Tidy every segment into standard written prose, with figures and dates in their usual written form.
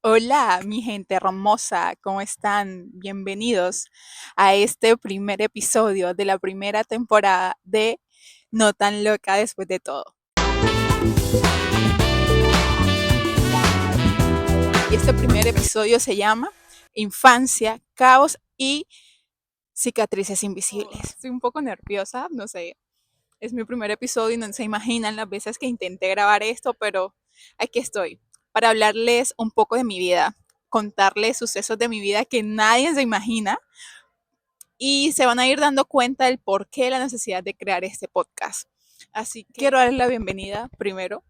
Hola, mi gente hermosa, ¿cómo están? Bienvenidos a este primer episodio de la primera temporada de No tan loca después de todo. Y este primer episodio se llama Infancia, Caos y Cicatrices Invisibles. Estoy un poco nerviosa, no sé, es mi primer episodio y no se imaginan las veces que intenté grabar esto, pero aquí estoy para hablarles un poco de mi vida, contarles sucesos de mi vida que nadie se imagina y se van a ir dando cuenta del por qué la necesidad de crear este podcast. Así que quiero darles la bienvenida primero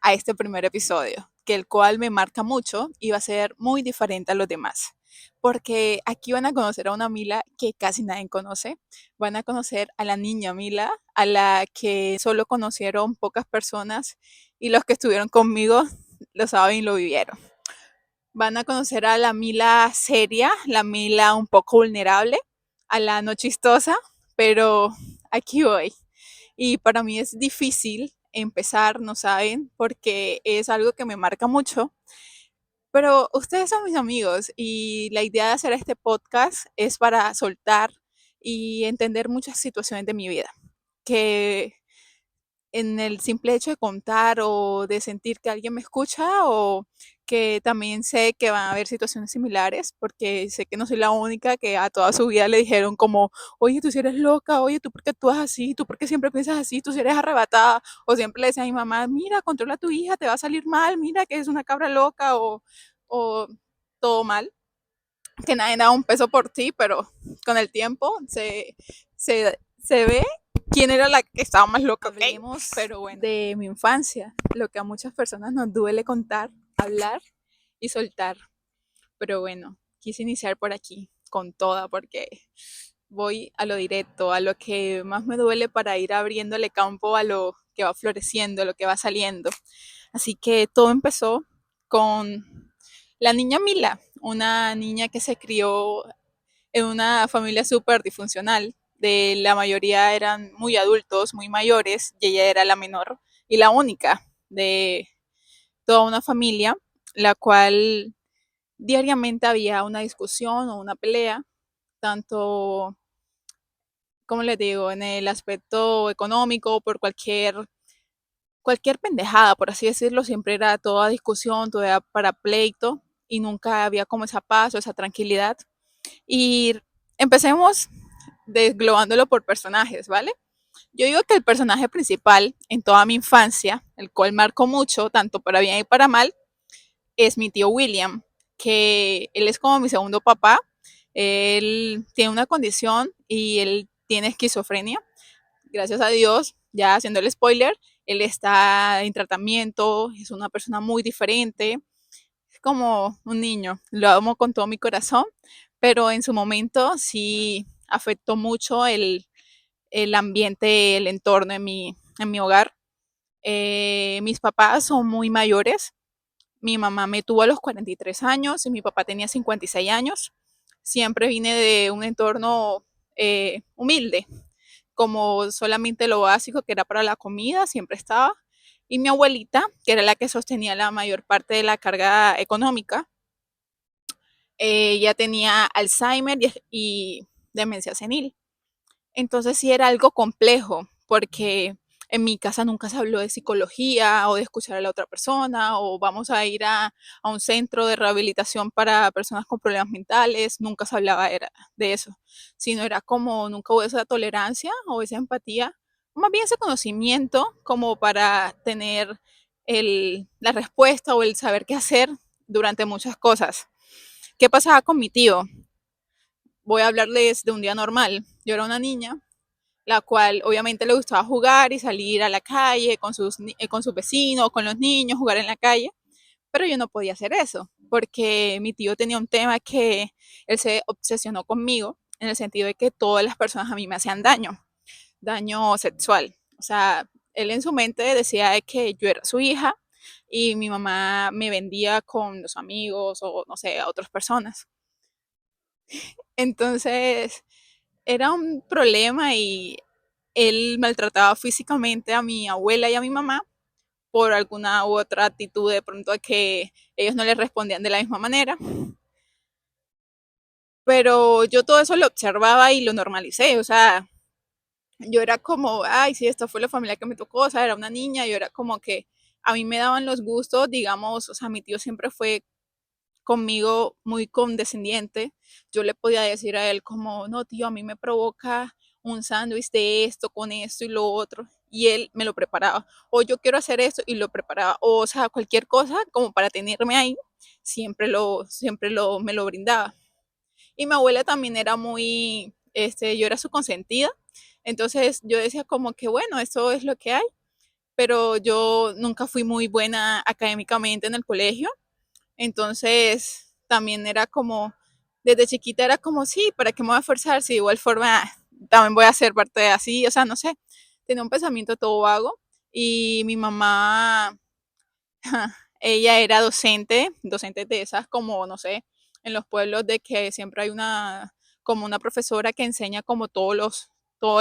a este primer episodio, que el cual me marca mucho y va a ser muy diferente a los demás. Porque aquí van a conocer a una Mila que casi nadie conoce. Van a conocer a la niña Mila, a la que solo conocieron pocas personas y los que estuvieron conmigo lo saben y lo vivieron. Van a conocer a la Mila seria, la Mila un poco vulnerable, a la no chistosa, pero aquí voy. Y para mí es difícil empezar, no saben, porque es algo que me marca mucho. Pero ustedes son mis amigos y la idea de hacer este podcast es para soltar y entender muchas situaciones de mi vida que en el simple hecho de contar o de sentir que alguien me escucha o que también sé que van a haber situaciones similares porque sé que no soy la única que a toda su vida le dijeron como, oye, tú si eres loca, oye, tú por qué actúas así, tú por qué siempre piensas así, tú si eres arrebatada, o siempre le decía a mi mamá, mira, controla a tu hija, te va a salir mal, mira que es una cabra loca o todo mal, que nadie da un peso por ti, pero con el tiempo se ve quién era la que estaba más loca. Hablemos, pero bueno, de mi infancia, lo que a muchas personas nos duele contar, hablar y soltar. Pero bueno, quise iniciar por aquí, con toda, porque voy a lo directo, a lo que más me duele para ir abriéndole campo a lo que va floreciendo, a lo que va saliendo. Así que todo empezó con la niña Mila, una niña que se crió en una familia súper disfuncional. De la mayoría eran muy adultos, muy mayores, y ella era la menor y la única de toda una familia, la cual diariamente había una discusión o una pelea, tanto, como les digo, en el aspecto económico, por cualquier pendejada, por así decirlo, siempre era toda discusión, todo era para pleito y nunca había como esa paz o esa tranquilidad. Y empecemos desglobándolo por personajes, ¿vale? Yo digo que el personaje principal en toda mi infancia, el cual marcó mucho, tanto para bien y para mal, es mi tío William, que él es como mi segundo papá. Él tiene una condición y él tiene esquizofrenia. Gracias a Dios, ya haciendo el spoiler, él está en tratamiento, es una persona muy diferente, es como un niño, lo amo con todo mi corazón, pero en su momento sí afectó mucho el ambiente, el entorno en mi hogar. Mis papás son muy mayores. Mi mamá me tuvo a los 43 años y mi papá tenía 56 años. Siempre vine de un entorno humilde, como solamente lo básico que era para la comida, siempre estaba. Y mi abuelita, que era la que sostenía la mayor parte de la carga económica, ya tenía Alzheimer y demencia senil. Entonces sí era algo complejo, porque en mi casa nunca se habló de psicología o de escuchar a la otra persona o vamos a ir a un centro de rehabilitación para personas con problemas mentales, nunca se hablaba de eso, sino era como nunca hubo esa tolerancia o esa empatía, más bien ese conocimiento como para tener la respuesta o el saber qué hacer durante muchas cosas. ¿Qué pasaba con mi tío? Voy a hablarles de un día normal. Yo era una niña la cual obviamente le gustaba jugar y salir a la calle con sus vecinos, con los niños, jugar en la calle, pero yo no podía hacer eso, porque mi tío tenía un tema que él se obsesionó conmigo, en el sentido de que todas las personas a mí me hacían daño sexual. O sea, él en su mente decía que yo era su hija y mi mamá me vendía con los amigos o no sé, a otras personas. Entonces, era un problema y él maltrataba físicamente a mi abuela y a mi mamá por alguna u otra actitud de pronto que ellos no les respondían de la misma manera. Pero yo todo eso lo observaba y lo normalicé, o sea, yo era como, ay, sí, esta fue la familia que me tocó, o sea, era una niña, yo era como que a mí me daban los gustos, digamos, o sea, mi tío siempre fue conmigo muy condescendiente. Yo le podía decir a él como, no, tío, a mí me provoca un sándwich de esto, con esto y lo otro. Y él me lo preparaba. O yo quiero hacer esto y lo preparaba. O sea, cualquier cosa como para tenerme ahí, me lo brindaba. Y mi abuela también era muy, yo era su consentida. Entonces yo decía como que, bueno, eso es lo que hay. Pero yo nunca fui muy buena académicamente en el colegio. Entonces, también era como, desde chiquita era como, sí, ¿para qué me voy a esforzar? Si de igual forma también voy a ser parte de así, o sea, no sé, tenía un pensamiento todo vago y mi mamá, ella era docente de esas como, no sé, en los pueblos de que siempre hay como una profesora que enseña como todas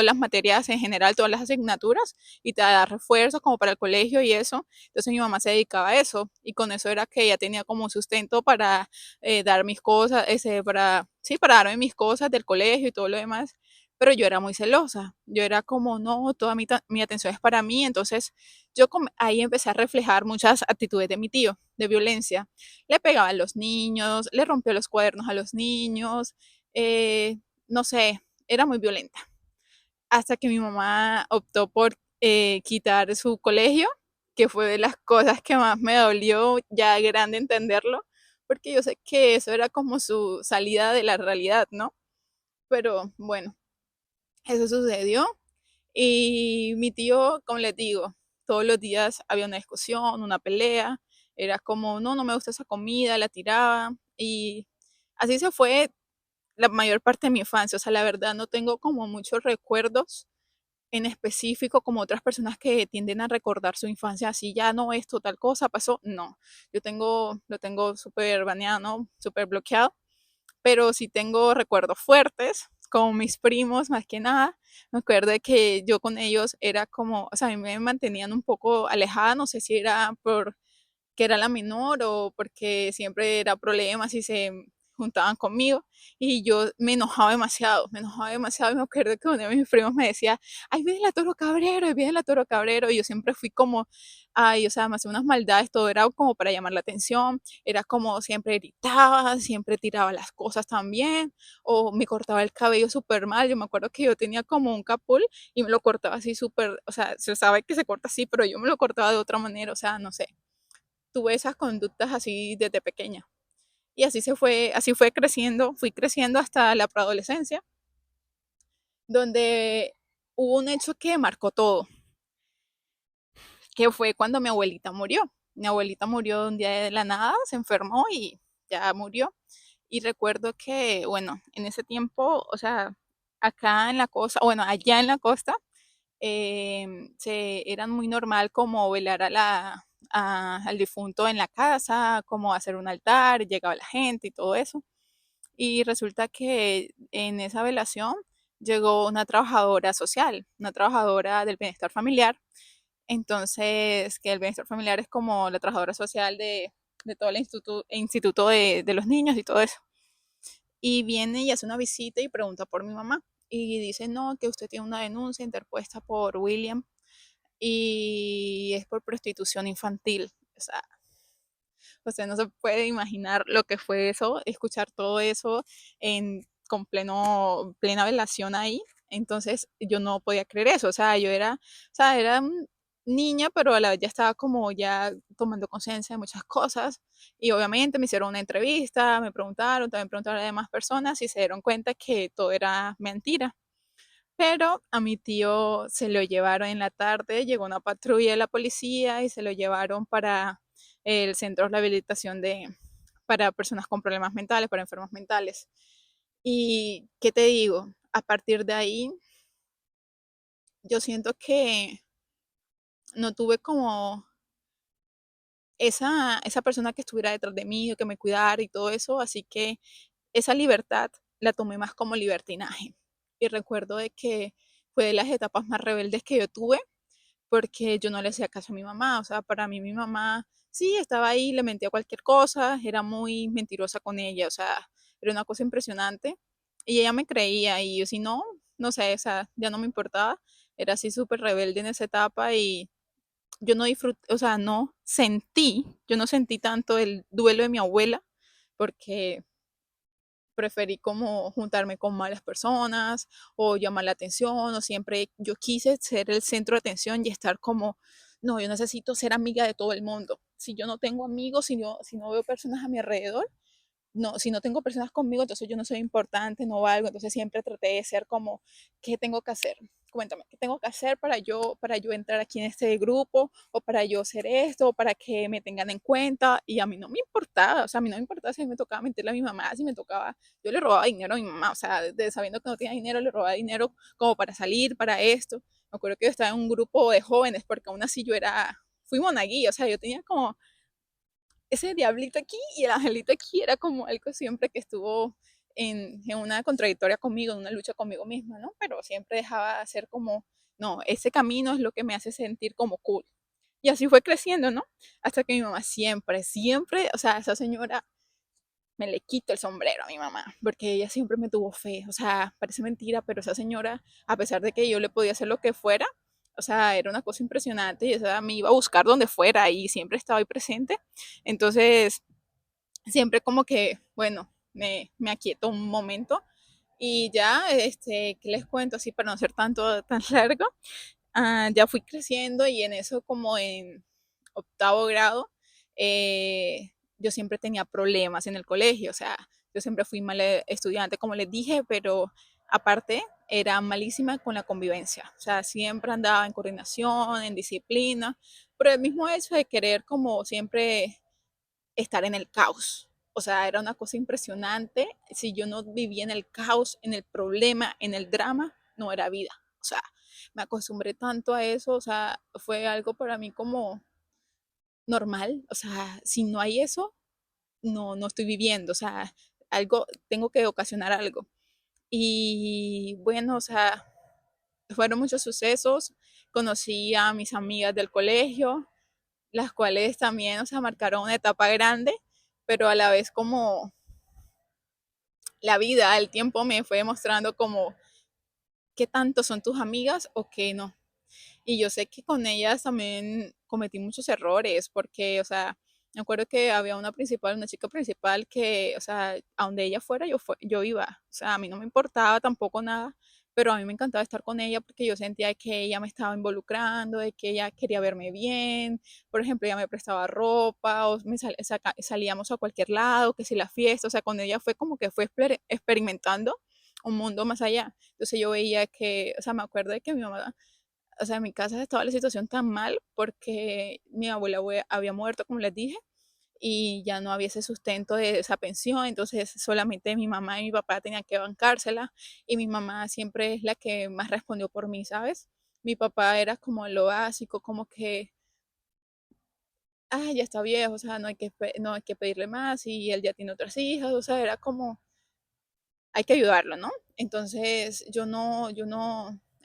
las materias en general, todas las asignaturas y te da refuerzos como para el colegio y eso. Entonces mi mamá se dedicaba a eso y con eso era que ella tenía como un sustento para dar mis cosas, sí, para darme mis cosas del colegio y todo lo demás. Pero yo era muy celosa, yo era como, no, toda mi atención es para mí, entonces ahí empecé a reflejar muchas actitudes de mi tío, de violencia. Le pegaba a los niños, le rompió los cuadernos a los niños, no sé, era muy violenta. Hasta que mi mamá optó por quitar su colegio, que fue de las cosas que más me dolió ya grande entenderlo, porque yo sé que eso era como su salida de la realidad, ¿no? Pero bueno, eso sucedió y mi tío, como les digo, todos los días había una discusión, una pelea, era como, no, no me gusta esa comida, la tiraba y así se fue la mayor parte de mi infancia. O sea, la verdad no tengo como muchos recuerdos en específico como otras personas que tienden a recordar su infancia así, ya no, esto, tal cosa pasó. No, lo tengo súper baneado, ¿no? Súper bloqueado, pero sí tengo recuerdos fuertes, como mis primos más que nada. Me acuerdo de que yo con ellos era como, o sea, a mí me mantenían un poco alejada, no sé si era por que era la menor o porque siempre era problemas y se juntaban conmigo y yo me enojaba demasiado y me acuerdo que uno de mis primos me decía, ay, viene la Toro Cabrero, ay, viene la Toro Cabrero y yo siempre fui como, ay, o sea, me hacía unas maldades, todo era como para llamar la atención, era como siempre gritaba, siempre tiraba las cosas también o me cortaba el cabello súper mal, yo me acuerdo que yo tenía como un capul y me lo cortaba así súper, o sea, se sabe que se corta así, pero yo me lo cortaba de otra manera, o sea, no sé, tuve esas conductas así desde pequeña. Y así fue creciendo, fui creciendo hasta la preadolescencia, donde hubo un hecho que marcó todo, que fue cuando mi abuelita murió. Mi abuelita murió un día de la nada, se enfermó y ya murió. Y recuerdo que, bueno, en ese tiempo, o sea, acá en la costa, bueno, allá en la costa, eran muy normal como velar al difunto en la casa, como hacer un altar, llegaba la gente y todo eso. Y resulta que en esa velación llegó una trabajadora social, una trabajadora del bienestar familiar. Entonces, que el bienestar familiar es como la trabajadora social de todo el instituto de los niños y todo eso. Y viene y hace una visita y pregunta por mi mamá. Y dice, no, que usted tiene una denuncia interpuesta por William y es por prostitución infantil. O sea, usted no se puede imaginar lo que fue eso, escuchar todo eso con plena velación ahí. Entonces yo no podía creer eso. O sea, o sea, era niña, pero a la vez ya estaba como ya tomando conciencia de muchas cosas. Y obviamente me hicieron una entrevista, me preguntaron, también preguntaron a demás personas y se dieron cuenta que todo era mentira. Pero a mi tío se lo llevaron en la tarde, llegó una patrulla de la policía y se lo llevaron para el centro de rehabilitación para personas con problemas mentales, para enfermos mentales. Y, ¿qué te digo? A partir de ahí, yo siento que no tuve como esa persona que estuviera detrás de mí o que me cuidara y todo eso, así que esa libertad la tomé más como libertinaje. Y recuerdo de que fue de las etapas más rebeldes que yo tuve, porque yo no le hacía caso a mi mamá. O sea, para mí mi mamá sí estaba ahí, le mentía cualquier cosa, era muy mentirosa con ella, o sea, era una cosa impresionante. Y ella me creía y yo si no, no sé, o sea, ya no me importaba. Era así súper rebelde en esa etapa y yo no disfruté, o sea, yo no sentí tanto el duelo de mi abuela porque preferí como juntarme con malas personas o llamar la atención o siempre yo quise ser el centro de atención y estar como, no, yo necesito ser amiga de todo el mundo. Si yo no tengo amigos, si no veo personas a mi alrededor, no, si no tengo personas conmigo, entonces yo no soy importante, no valgo, entonces siempre traté de ser como, ¿qué tengo que hacer? Cuéntame, ¿qué tengo que hacer para yo entrar aquí en este grupo o para yo hacer esto o para que me tengan en cuenta? Y a mí no me importaba, o sea, a mí no me importaba si me tocaba mentirle a mi mamá, si me tocaba, yo le robaba dinero a mi mamá, o sea, sabiendo que no tenía dinero, le robaba dinero como para salir, para esto. Me acuerdo que yo estaba en un grupo de jóvenes porque aún así fui monaguillo, o sea, yo tenía como ese diablito aquí y el angelito aquí era como algo siempre que estuvo en una contradictoria conmigo, en una lucha conmigo misma, ¿no? Pero siempre dejaba de hacer como, no, ese camino es lo que me hace sentir como cool. Y así fue creciendo, ¿no? Hasta que mi mamá siempre, o sea, esa señora me le quito el sombrero a mi mamá, porque ella siempre me tuvo fe. O sea, parece mentira, pero esa señora, a pesar de que yo le podía hacer lo que fuera, o sea, era una cosa impresionante y esa me iba a buscar donde fuera y siempre estaba ahí presente. Entonces, siempre como que, bueno, me aquieto un momento y ya, ¿qué les cuento? Así para no ser tan largo, ya fui creciendo y en eso como en octavo grado, yo siempre tenía problemas en el colegio, o sea, yo siempre fui mal estudiante, como les dije, pero aparte era malísima con la convivencia, o sea, siempre andaba en coordinación, en disciplina, por el mismo hecho de querer como siempre estar en el caos. O sea, era una cosa impresionante. Si yo no vivía en el caos, en el problema, en el drama, no era vida. O sea, me acostumbré tanto a eso. O sea, fue algo para mí como normal. O sea, si no hay eso, no estoy viviendo. O sea, algo, tengo que ocasionar algo. Y bueno, o sea, fueron muchos sucesos. Conocí a mis amigas del colegio, las cuales también, o sea, marcaron una etapa grande, pero a la vez como la vida, el tiempo me fue demostrando como qué tanto son tus amigas o qué no. Y yo sé que con ellas también cometí muchos errores, porque, o sea, me acuerdo que había una chica principal que, o sea, a donde ella fuera, yo iba. O sea, a mí no me importaba tampoco nada, pero a mí me encantaba estar con ella porque yo sentía que ella me estaba involucrando, de que ella quería verme bien. Por ejemplo, ella me prestaba ropa o salíamos a cualquier lado, que si la fiesta, o sea, con ella fue como que fue experimentando un mundo más allá. Entonces yo veía que, o sea, me acuerdo de que mi mamá, o sea, en mi casa estaba la situación tan mal porque mi abuela había muerto, como les dije, y ya no había ese sustento de esa pensión, entonces solamente mi mamá y mi papá tenían que bancársela y mi mamá siempre es la que más respondió por mí, ¿sabes? Mi papá era como lo básico, como que, ya está viejo, o sea, no hay que pedirle más y él ya tiene otras hijas, o sea, era como, hay que ayudarlo, ¿no? Entonces yo no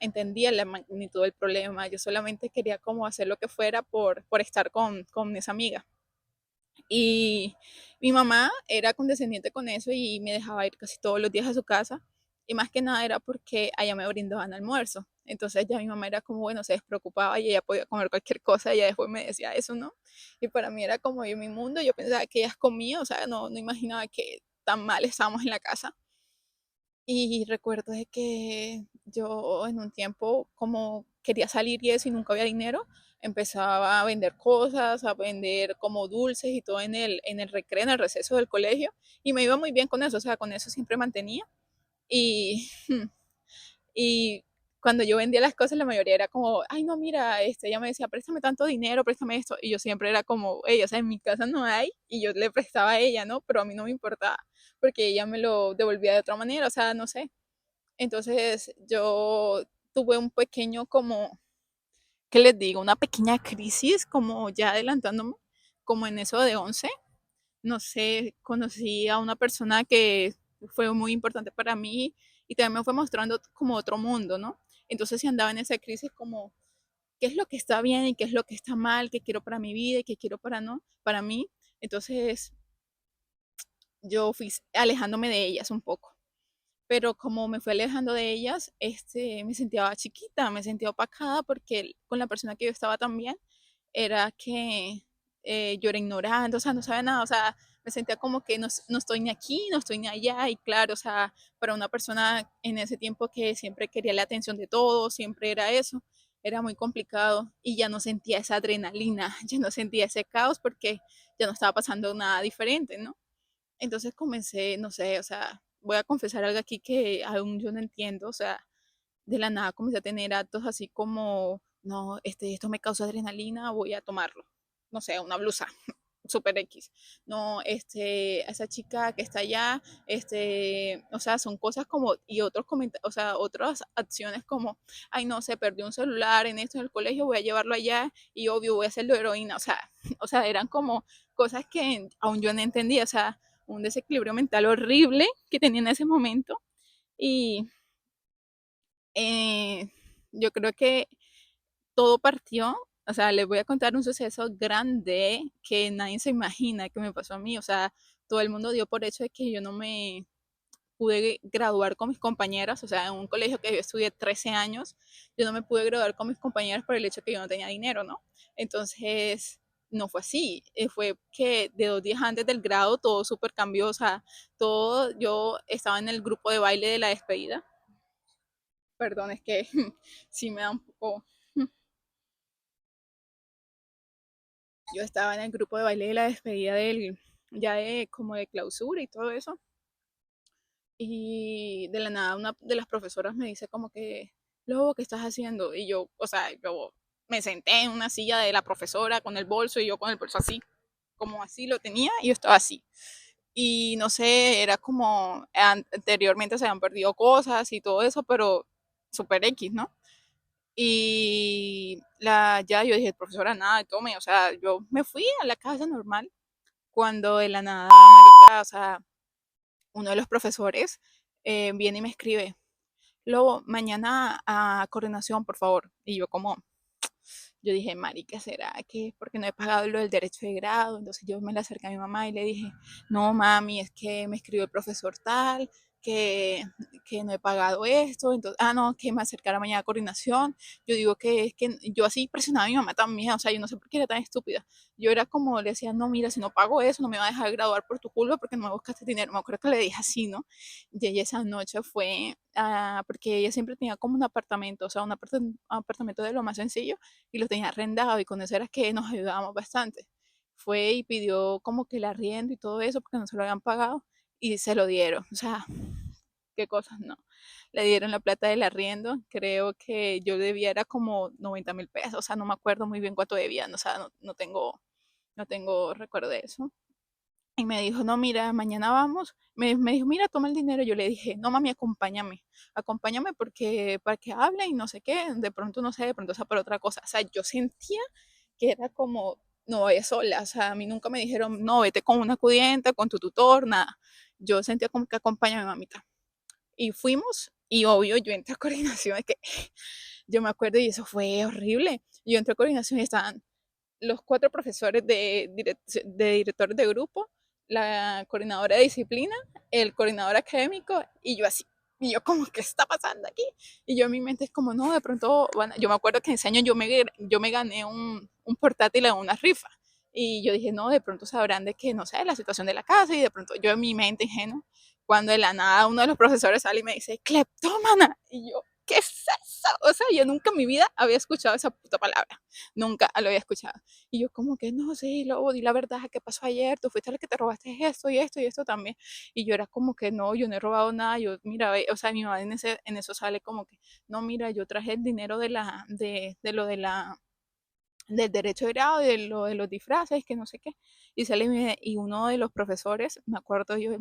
entendía la magnitud del problema, yo solamente quería como hacer lo que fuera por estar con esa amiga. Y mi mamá era condescendiente con eso y me dejaba ir casi todos los días a su casa. Y más que nada era porque allá me brindaban almuerzo. Entonces ya mi mamá era como, bueno, se despreocupaba y ella podía comer cualquier cosa. Y ella después me decía eso, ¿no? Y para mí era como yo mi mundo. Yo pensaba que ellas comían, o sea, no imaginaba que tan mal estábamos en la casa. Y recuerdo de que yo en un tiempo como quería salir y eso y nunca había dinero, empezaba a vender cosas, a vender como dulces y todo en el recreo, en el receso del colegio y me iba muy bien con eso, o sea, con eso siempre mantenía y, y cuando yo vendía las cosas la mayoría era como, ay no, mira, ella me decía, préstame tanto dinero, préstame esto y yo siempre era como, ella, o sea, en mi casa no hay y yo le prestaba a ella, ¿no? Pero a mí no me importaba porque ella me lo devolvía de otra manera, o sea, no sé. Entonces yo tuve un pequeño como, ¿qué les digo? Una pequeña crisis, como ya adelantándome, como en eso de 11. No sé, conocí a una persona que fue muy importante para mí y también me fue mostrando como otro mundo, ¿no? Entonces sí andaba en esa crisis como qué es lo que está bien y qué es lo que está mal, qué quiero para mi vida y qué quiero para no, para mí. Entonces yo fui alejándome de ellas un poco. Pero como me fui alejando de ellas, me sentía chiquita, me sentía opacada porque con la persona que yo estaba también era que yo era ignorante, o sea, no sabía nada, o sea, me sentía como que no estoy ni aquí, no estoy ni allá, y claro, o sea, para una persona en ese tiempo que siempre quería la atención de todos, siempre era eso, era muy complicado y ya no sentía esa adrenalina, ya no sentía ese caos porque ya no estaba pasando nada diferente, ¿no? Entonces comencé, no sé, o sea, voy a confesar algo aquí que aún yo no entiendo, o sea, de la nada comencé a tener actos así como, no, esto me causa adrenalina, voy a tomarlo. No sé, una blusa, super X. No, esa chica que está allá, o sea, son cosas como, y otros comentarios, o sea, otras acciones como, ay, no, se perdió un celular en esto en el colegio, voy a llevarlo allá y obvio voy a hacerlo heroína, o sea, o sea, eran como cosas que aún yo no entendía, o sea, un desequilibrio mental horrible que tenía en ese momento y eh, yo creo que todo partió, o sea, les voy a contar un suceso grande que nadie se imagina que me pasó a mí, o sea, todo el mundo dio por hecho de que yo no me pude graduar con mis compañeras, o sea, en un colegio que yo estudié 13 años, yo no me pude graduar con mis compañeras por el hecho de que yo no tenía dinero, ¿no? Entonces, no fue así, fue que de 2 días antes del grado todo súper cambió, o sea, todo, yo estaba en el grupo de baile de la despedida, perdón, es que sí me da un poco. Yo estaba en el grupo de baile de la despedida ya de como de clausura y todo eso. Y de la nada una de las profesoras me dice como que, Lobo, ¿qué estás haciendo? Y yo, o sea, yo me senté en una silla de la profesora con el bolso y yo con el bolso así, como así lo tenía y yo estaba así. Y no sé, era como anteriormente se habían perdido cosas y todo eso, pero super X, ¿no? Y ya yo dije, profesora, nada, tome, o sea, yo me fui a la casa normal cuando de la nada, marica, o sea, uno de los profesores viene y me escribe, Lobo, mañana a coordinación, por favor. Y yo como, yo dije, marica, ¿será que es porque no he pagado lo del derecho de grado? Entonces yo me le acerqué a mi mamá y le dije, no, mami, es que me escribió el profesor tal, que, que no he pagado esto, entonces, no, que me acercara mañana a coordinación. Yo digo que es que yo así presionaba a mi mamá también, o sea, yo no sé por qué era tan estúpida. Yo era como, le decía, no, mira, si no pago eso, no me va a dejar graduar por tu culpa porque no me buscaste dinero. Me acuerdo que le dije así, ¿no? Y ella esa noche fue, porque ella siempre tenía como un apartamento, o sea, un apartamento de lo más sencillo y lo tenía arrendado y con eso era que nos ayudábamos bastante. Fue y pidió como que el arriendo y todo eso porque no se lo habían pagado y se lo dieron. O sea, qué cosas, no. Le dieron la plata del arriendo, creo que yo debía era como 90.000 pesos, o sea, no me acuerdo muy bien cuánto debía, o sea, no tengo recuerdo de eso. Y me dijo, no, mira, mañana vamos. Me dijo, mira, toma el dinero. Yo le dije, no, mami, acompáñame porque para que hable y no sé qué. De pronto, no sé, de pronto sea por otra cosa. O sea, yo sentía que era como, no vayas sola. O sea, a mí nunca me dijeron, no, vete con una acudiente, con tu tutor, nada. Yo sentía como que acompáñame, mamita. Y fuimos, y obvio, yo entré a coordinación, es que yo me acuerdo y eso fue horrible. Yo entré a coordinación y estaban los 4 profesores de directores de grupo, la coordinadora de disciplina, el coordinador académico y yo así. Y yo como, ¿qué está pasando aquí? Y yo en mi mente es como, no, de pronto, yo me acuerdo que en ese año yo me gané un portátil en una rifa. Y yo dije, no, de pronto sabrán de que, no sé, la situación de la casa y de pronto yo en mi mente ingenua, cuando de la nada uno de los profesores sale y me dice, cleptómana. Y yo, ¿qué es eso? O sea, yo nunca en mi vida había escuchado esa puta palabra. Nunca lo había escuchado. Y yo como que, no, sí, Lobo, di la verdad, ¿qué pasó ayer? Tú fuiste el que te robaste esto y esto y esto también. Y yo era como que, no, yo no he robado nada. Yo, mira, o sea, mi mamá en eso sale como que, no, mira, yo traje el dinero de lo de del derecho de grado, de lo de los disfraces, que no sé qué. Y sale y uno de los profesores, me acuerdo yo,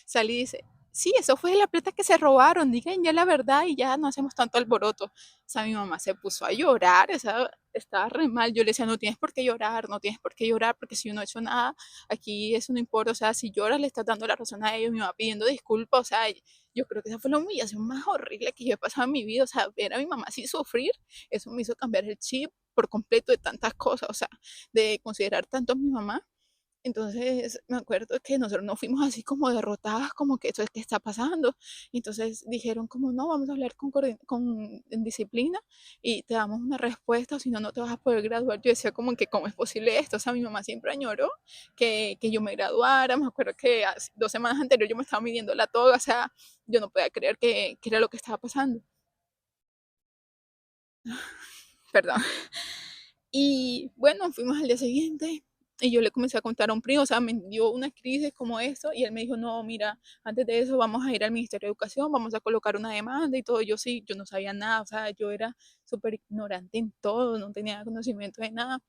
sale y dice, sí, eso fue la plata que se robaron, digan ya la verdad y ya no hacemos tanto alboroto. O sea, mi mamá se puso a llorar, o sea, estaba re mal. Yo le decía, no tienes por qué llorar, no tienes por qué llorar, porque si yo no he hecho nada, aquí eso no importa. O sea, si lloras le estás dando la razón a ellos, mi mamá pidiendo disculpas. O sea, yo creo que esa fue la humillación más horrible que yo he pasado en mi vida. O sea, ver a mi mamá así sufrir, eso me hizo cambiar el chip por completo de tantas cosas. O sea, de considerar tanto a mi mamá. Entonces me acuerdo que nosotros nos fuimos así como derrotadas, como que eso es que está pasando. Entonces dijeron como no, vamos a hablar con en disciplina y te damos una respuesta, o si no, no te vas a poder graduar. Yo decía como que cómo es posible esto. O sea, mi mamá siempre añoró que yo me graduara. Me acuerdo que 2 semanas anteriores yo me estaba midiendo la toga. O sea, yo no podía creer que era lo que estaba pasando. Perdón. Y bueno, fuimos al día siguiente y yo le comencé a contar a un primo, o sea, me dio una crisis como esto y él me dijo, no, mira, antes de eso vamos a ir al Ministerio de Educación, vamos a colocar una demanda y todo. Yo sí, yo no sabía nada, o sea, yo era súper ignorante en todo, no tenía conocimiento de nada.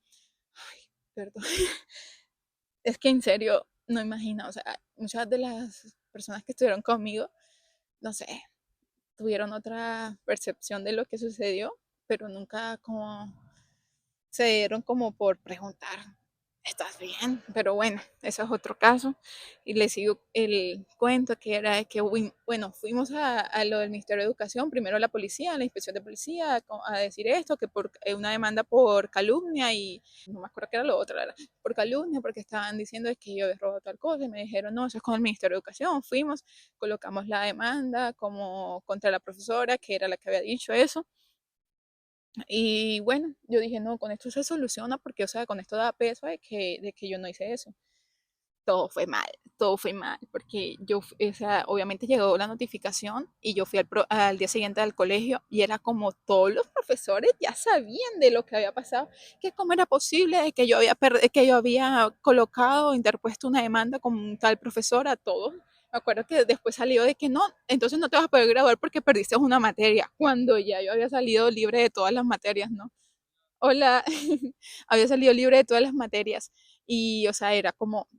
Ay, perdón. Es que en serio, no imagino, o sea, muchas de las personas que estuvieron conmigo, no sé, tuvieron otra percepción de lo que sucedió, pero nunca como se dieron como por preguntar, ¿estás bien? Pero bueno, eso es otro caso. Y les sigo el cuento que era que, bueno, fuimos a lo del Ministerio de Educación, primero la policía, la inspección de policía, a decir esto, que por una demanda por calumnia y no me acuerdo qué era lo otro, era por calumnia, porque estaban diciendo que yo había robado tal cosa y me dijeron, no, eso es con el Ministerio de Educación. Fuimos, colocamos la demanda como contra la profesora, que era la que había dicho eso. Y bueno, yo dije, no, con esto se soluciona porque, o sea, con esto da peso de que yo no hice eso. Todo fue mal, porque yo, o sea, obviamente llegó la notificación y yo fui al día siguiente al colegio y era como todos los profesores ya sabían de lo que había pasado, que cómo era posible de que yo había colocado, interpuesto una demanda con tal profesora, todos. Me acuerdo que después salió de que no, entonces no te vas a poder graduar porque perdiste una materia, cuando ya yo había salido libre de todas las materias, ¿no? Hola, había salido libre de todas las materias y, o sea, era como,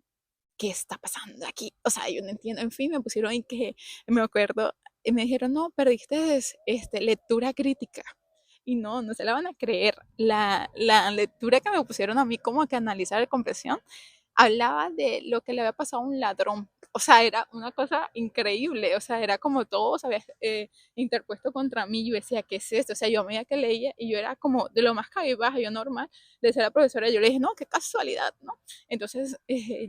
¿qué está pasando aquí? O sea, yo no entiendo. En fin, me pusieron en que, me acuerdo, y me dijeron, no, perdiste lectura crítica. Y no, no se la van a creer. La lectura que me pusieron a mí como que analizar de compresión hablaba de lo que le había pasado a un ladrón. O sea, era una cosa increíble. O sea, era como todo se había interpuesto contra mí. Yo decía, ¿qué es esto? O sea, yo me veía que leía y yo era como de lo más cabizbaja, yo normal. Le decía a la profesora, yo le dije, no, qué casualidad, ¿no? Entonces,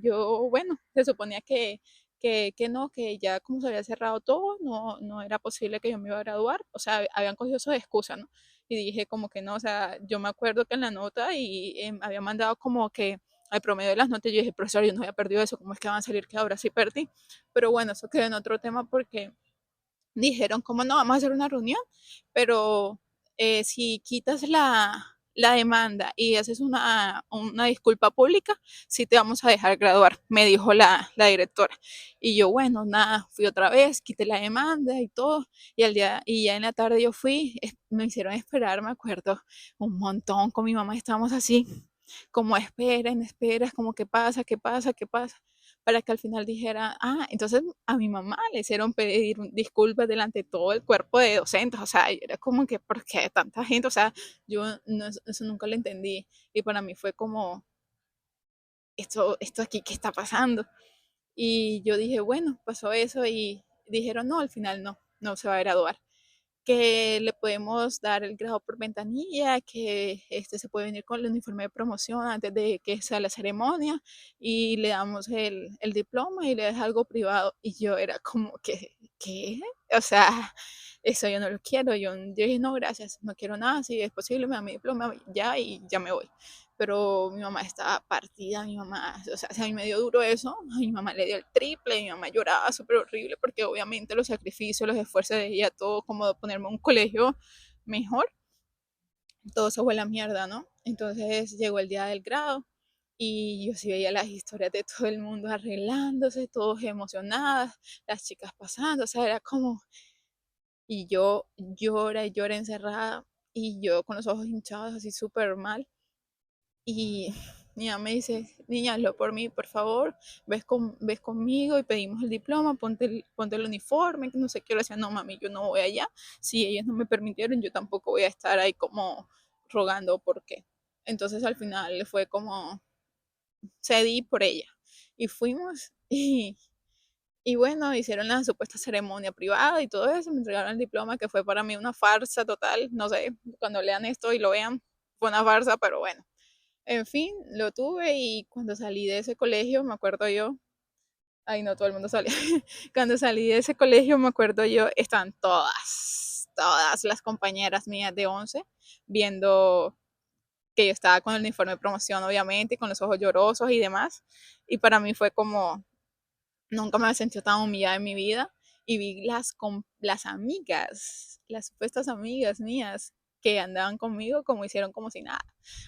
yo, bueno, se suponía que no, que ya como se había cerrado todo, no, no era posible que yo me iba a graduar. O sea, habían cogido eso de excusa, ¿no? Y dije como que no, o sea, yo me acuerdo que en la nota y había mandado como que al promedio de las notas, yo dije, profesor, yo no había perdido eso, ¿cómo es que van a salir que ahora sí perdí? Pero bueno, eso quedó en otro tema porque dijeron, ¿cómo no? Vamos a hacer una reunión, pero si quitas la demanda y haces una disculpa pública, sí te vamos a dejar graduar, me dijo la directora. Y yo, bueno, nada, fui otra vez, quité la demanda y todo, y ya en la tarde yo fui, me hicieron esperar, me acuerdo, un montón con mi mamá, estábamos así, como esperen, esperas, como qué pasa, qué pasa, qué pasa para que al final dijera, entonces a mi mamá le hicieron pedir disculpas delante de todo el cuerpo de docentes, o sea, era como que, ¿por qué tanta gente? O sea, yo no, eso nunca lo entendí y para mí fue como, esto aquí, ¿qué está pasando? Y yo dije, bueno, pasó eso y dijeron, no, al final no, no se va a graduar que le podemos dar el grado por ventanilla, que se puede venir con el uniforme de promoción antes de que sea la ceremonia y le damos el diploma y le deja algo privado. Y yo era como que, ¿qué? O sea, eso yo no lo quiero. Yo dije, no, gracias, no quiero nada. Si es posible, me da mi diploma ya y ya me voy. Pero mi mamá estaba partida, mi mamá, o sea, si a mí me dio duro eso, a mi mamá le dio el triple, mi mamá lloraba súper horrible porque obviamente los sacrificios, los esfuerzos de ella, todo como de ponerme a un colegio mejor, todo se fue a la mierda, ¿no? Entonces llegó el día del grado y yo sí veía las historias de todo el mundo arreglándose, todos emocionadas, las chicas pasando, o sea, era como, y yo llora y llora encerrada y yo con los ojos hinchados así súper mal y Mi mamá me dice, niña, hazlo por mí, por favor, ves conmigo y pedimos el diploma, ponte el uniforme, que no sé qué. Yo le decía, no, mami, yo no voy allá. Si ellos no me permitieron, yo tampoco voy a estar ahí como rogando por qué. Entonces al final fue como, cedí por ella. Y fuimos y bueno, hicieron la supuesta ceremonia privada y todo eso, me entregaron el diploma, que fue para mí una farsa total. No sé, cuando lean esto y lo vean, fue una farsa, pero bueno. En fin, lo tuve y cuando salí de ese colegio, me acuerdo yo, ay no, todo el mundo salió. Cuando salí de ese colegio, me acuerdo yo, estaban todas las compañeras mías de 11 viendo que yo estaba con el uniforme de promoción, obviamente, con los ojos llorosos y demás. Y para mí fue como, nunca me había sentido tan humillada en mi vida. Y vi las amigas, las supuestas amigas mías que andaban conmigo, como hicieron como si nada.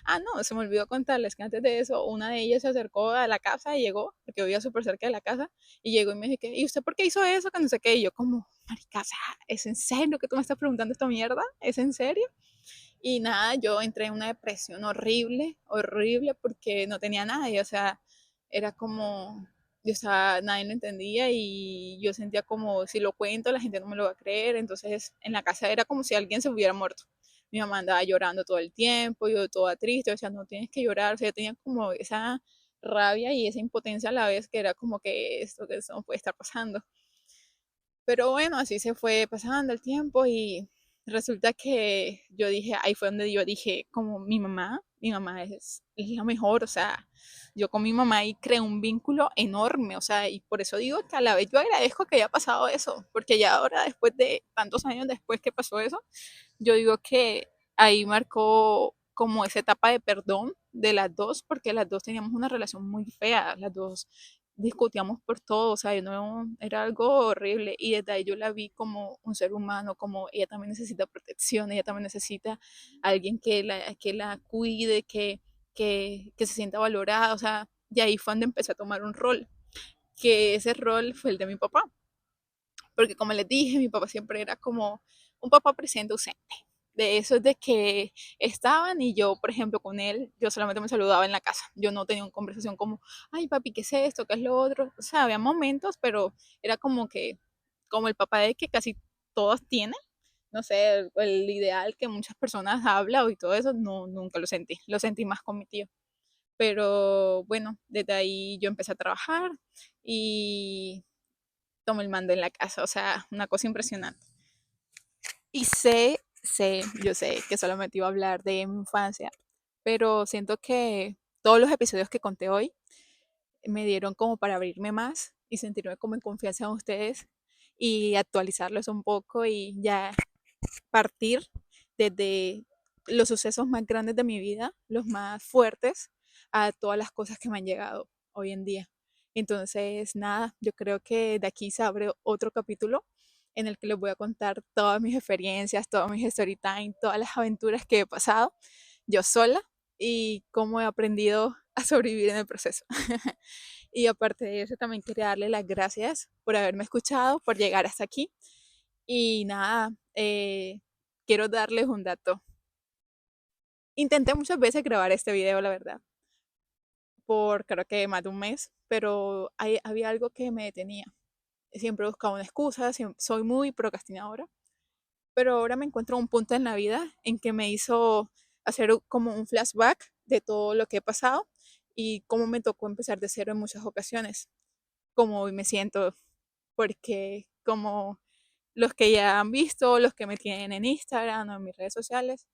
Ah, no, se me olvidó contarles que antes de eso, una de ellas se acercó a la casa y llegó, porque vivía súper cerca de la casa, y llegó y me dijo, ¿y usted por qué hizo eso? Que no sé qué. Y yo como, marica, ¿es en serio que tú me estás preguntando esta mierda? ¿Es en serio? Y nada, yo entré en una depresión horrible, horrible, porque no tenía nadie, o sea, era como, yo estaba, nadie lo entendía y yo sentía como, si lo cuento, la gente no me lo va a creer, entonces en la casa era como si alguien se hubiera muerto. Mi mamá andaba llorando todo el tiempo, yo toda triste, o sea, no tienes que llorar, o sea, yo tenía como esa rabia y esa impotencia a la vez, que era como que esto no puede estar pasando. Pero bueno, así se fue pasando el tiempo y resulta que yo dije, ahí fue donde yo dije, como mi mamá es la mejor, o sea, yo con mi mamá ahí creé un vínculo enorme, o sea, y por eso digo que a la vez yo agradezco que haya pasado eso, porque ya ahora, después de tantos años después que pasó eso, yo digo que ahí marcó como esa etapa de perdón de las dos, porque las dos teníamos una relación muy fea, las dos discutíamos por todo, o sea, yo no, era algo horrible y desde ahí yo la vi como un ser humano, como ella también necesita protección, ella también necesita alguien que la cuide, que se sienta valorada, o sea, y ahí fue donde empecé a tomar un rol, que ese rol fue el de mi papá, porque como les dije, mi papá siempre era como un papá presente ausente. De eso es de que estaban y yo, por ejemplo, con él, yo solamente me saludaba en la casa. Yo no tenía una conversación como, ay papi, ¿qué es esto? ¿Qué es lo otro? O sea, había momentos, pero era como que, como el papá de que casi todos tienen, no sé, el ideal que muchas personas hablan y todo eso, no, nunca lo sentí más con mi tío. Pero bueno, desde ahí yo empecé a trabajar y tomé el mando en la casa, o sea, una cosa impresionante. Y yo sé que solamente iba a hablar de mi infancia, pero siento que todos los episodios que conté hoy me dieron como para abrirme más y sentirme como en confianza en ustedes y actualizarlos un poco y ya partir desde los sucesos más grandes de mi vida, los más fuertes, a todas las cosas que me han llegado hoy en día. Entonces, nada, yo creo que de aquí se abre otro capítulo en el que les voy a contar todas mis experiencias, todas mis story time, todas las aventuras que he pasado yo sola y cómo he aprendido a sobrevivir en el proceso. Y aparte de eso, también quería darle las gracias por haberme escuchado, por llegar hasta aquí. Y nada, quiero darles un dato. Intenté muchas veces grabar este video, la verdad, por creo que más de un mes, pero había algo que me detenía. Siempre buscaba una excusa, soy muy procrastinadora, pero ahora me encuentro en un punto en la vida en que me hizo hacer como un flashback de todo lo que he pasado y cómo me tocó empezar de cero en muchas ocasiones, cómo hoy me siento, porque como los que ya han visto, los que me tienen en Instagram o en mis redes sociales,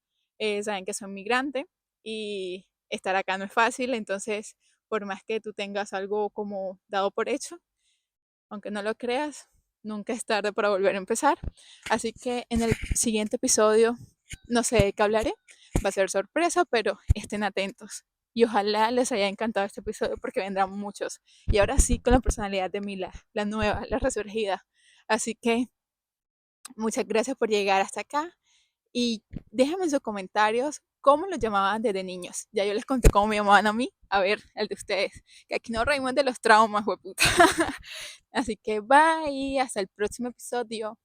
saben que soy migrante y estar acá no es fácil, entonces por más que tú tengas algo como dado por hecho, aunque no lo creas, nunca es tarde para volver a empezar. Así que en el siguiente episodio, no sé de qué hablaré, va a ser sorpresa, pero estén atentos. Y ojalá les haya encantado este episodio porque vendrán muchos. Y ahora sí, con la personalidad de Mila, la nueva, la resurgida. Así que muchas gracias por llegar hasta acá y déjenme en sus comentarios cómo los llamaban desde niños. Ya yo les conté cómo me llamaban a mí. A ver, el de ustedes. Que aquí no reímos de los traumas, hueputa. Así que bye, hasta el próximo episodio.